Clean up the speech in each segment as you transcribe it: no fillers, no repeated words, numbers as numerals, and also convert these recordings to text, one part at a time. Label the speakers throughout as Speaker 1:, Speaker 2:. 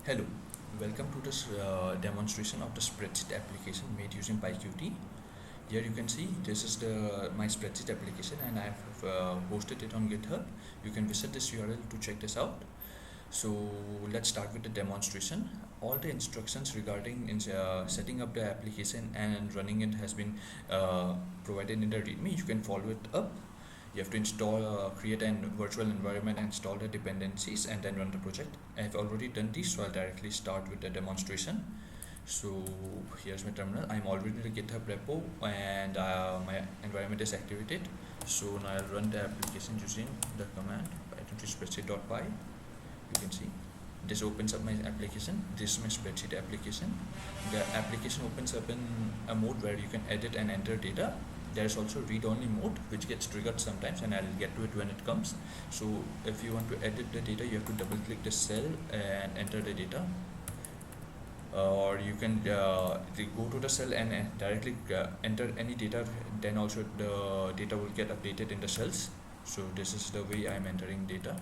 Speaker 1: Hello, welcome to this demonstration of the spreadsheet application made using PyQt. Here you can see this is the my spreadsheet application and I have posted it on GitHub. You can visit this URL to check this out. So let's start with the demonstration. All the instructions regarding setting up the application and running it has been provided in the README. You can follow it up. You have to create a virtual environment, install the dependencies, and then run the project. I've already done this, so I'll directly start with the demonstration. So here's my terminal. I'm already in the GitHub repo, and my environment is activated. So now I'll run the application using the command PyQtSpreadsheet.py. You can see this opens up my application. This is my spreadsheet application. The application opens up in a mode where you can edit and enter data. There is also read-only mode which gets triggered sometimes, and I'll get to it when it comes. So if you want to edit the data, you have to double click the cell and enter the data, or you can go to the cell and directly enter any data. Then also the data will get updated in the cells. So this is the way I'm entering data.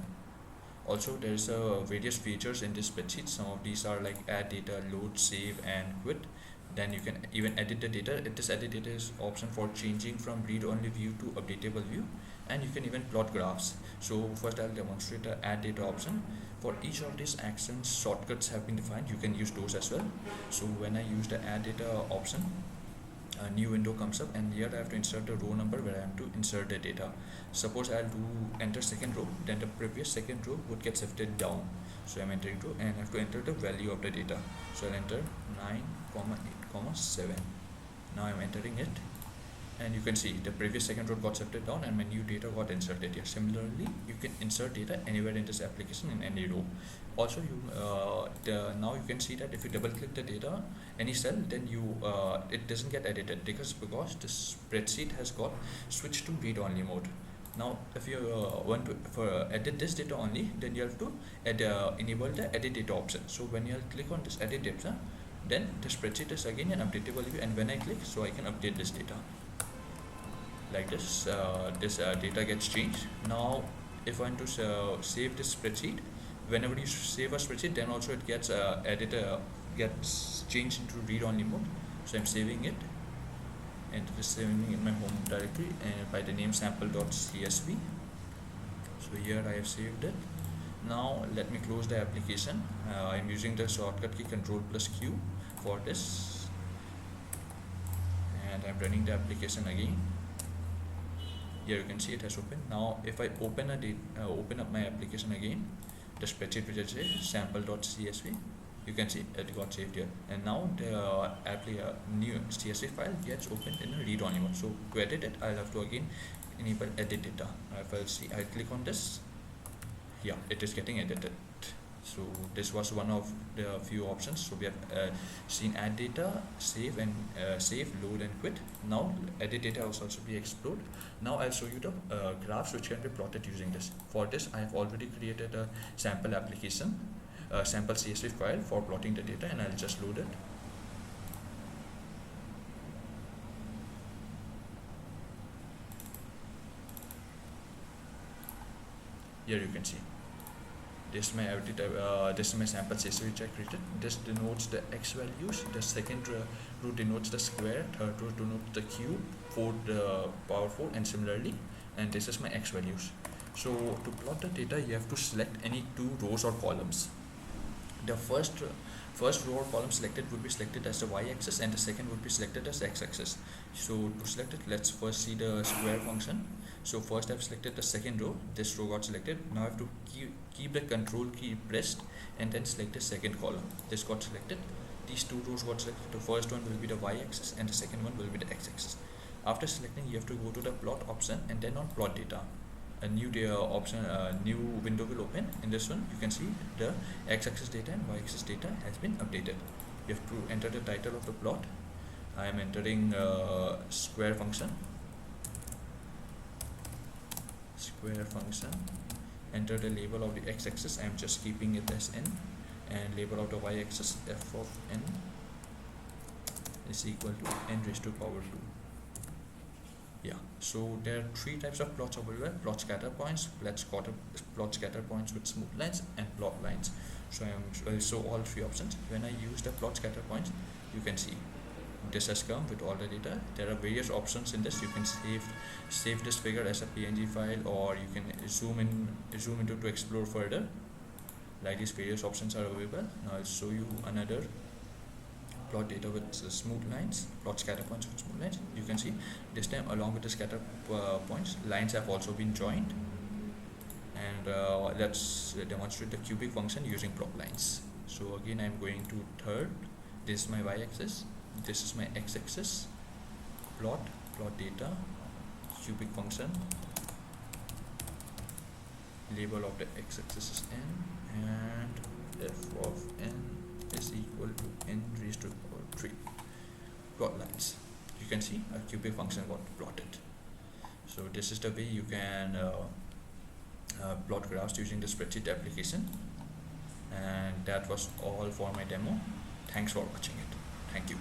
Speaker 1: Also there is various features in this spreadsheet. Some of these are like add data, load, save, and quit. Then you can even edit the data. This edit data is option for changing from read-only view to updatable view, and you can even plot graphs. So first I'll demonstrate the add data option. For each of these actions, shortcuts have been defined. You can use those as well. So when I use the add data option, a new window comes up, and here I have to insert the row number where I have to insert the data. Suppose I'll do enter second row, then the previous second row would get shifted down. So I'm entering row and I have to enter the value of the data. So I'll enter 9,8,7. Now I'm entering it, and you can see the previous second row got shifted down and my new data got inserted here. Similarly, you can insert data anywhere in this application in any row. Also, now you can see that if you double click the data, any cell, then it doesn't get edited because the spreadsheet has got switched to read only mode. Now if you want to edit this data only, then you have to enable the edit data option. So when you click on this edit data, then the spreadsheet is again an updatable view, and when I click, so I can update this data like this. This data gets changed. Now if I want to save this spreadsheet, whenever you save a spreadsheet, then also it gets gets changed into read only mode. So I'm saving it, and it is saving in my home directory by the name sample.csv. So here I have saved it. Now let me close the application. I'm using the shortcut key Ctrl+Q for this, and I'm running the application again. Here you can see it has opened. Now if I open up my application again, the spreadsheet will say sample.csv. You can see it got saved here, and now the new CSV file gets opened in a read-only mode. So to edit it, I'll have to again enable edit data. If I click on this, yeah, it is getting edited. So this was one of the few options. So we have seen add data, save, load, and quit. Now edit data will also be explored. Now I'll show you the graphs which can be plotted using this. For this, I have already created a sample application, sample CSV file for plotting the data, and I'll just load it. Here you can see this is my sample CSV which I created. This denotes the x values. The second row denotes the square, third row denotes the cube, fourth power 4, and similarly. And this is my x values. So to plot the data, you have to select any two rows or columns. The first row or column selected would be selected as the y-axis, and the second would be selected as x-axis. So to select it, let's first see the square function. So first I've selected the second row. This row got selected. Now I have to keep the control key pressed and then select the second column. This got selected. These two rows got selected. The first one will be the y-axis and the second one will be the x-axis. After selecting, you have to go to the plot option and then on plot data. A new new window will open. In this one, you can see the x-axis data and y-axis data has been updated. You have to enter the title of the plot. I am entering square function. Enter the label of the x-axis. I am just keeping it as n, and label of the y-axis f of n is equal to n raised to power 2. Yeah, so there are three types of plots available: plot scatter points, plot scatter points with smooth lines, and plot lines. So I'll show all three options. When I use the plot scatter points, you can see this has come with all the data. There are various options in this. You can save this figure as a PNG file, or you can zoom into to explore further. Like these various options are available. Now I'll show you another plot data with smooth lines, plot scatter points with smooth lines. You can see this time along with the scatter points, lines have also been joined. And let's demonstrate the cubic function using plot lines. So again, I'm going to third. This is my y-axis, this is my x-axis. Plot data, cubic function. Label of the x-axis is n, and f of n is equal to n raised to the power 3. Plot lines. You can see a cubic function got plotted. So this is the way you can plot graphs using the spreadsheet application. And that was all for my demo. Thanks for watching it. Thank you.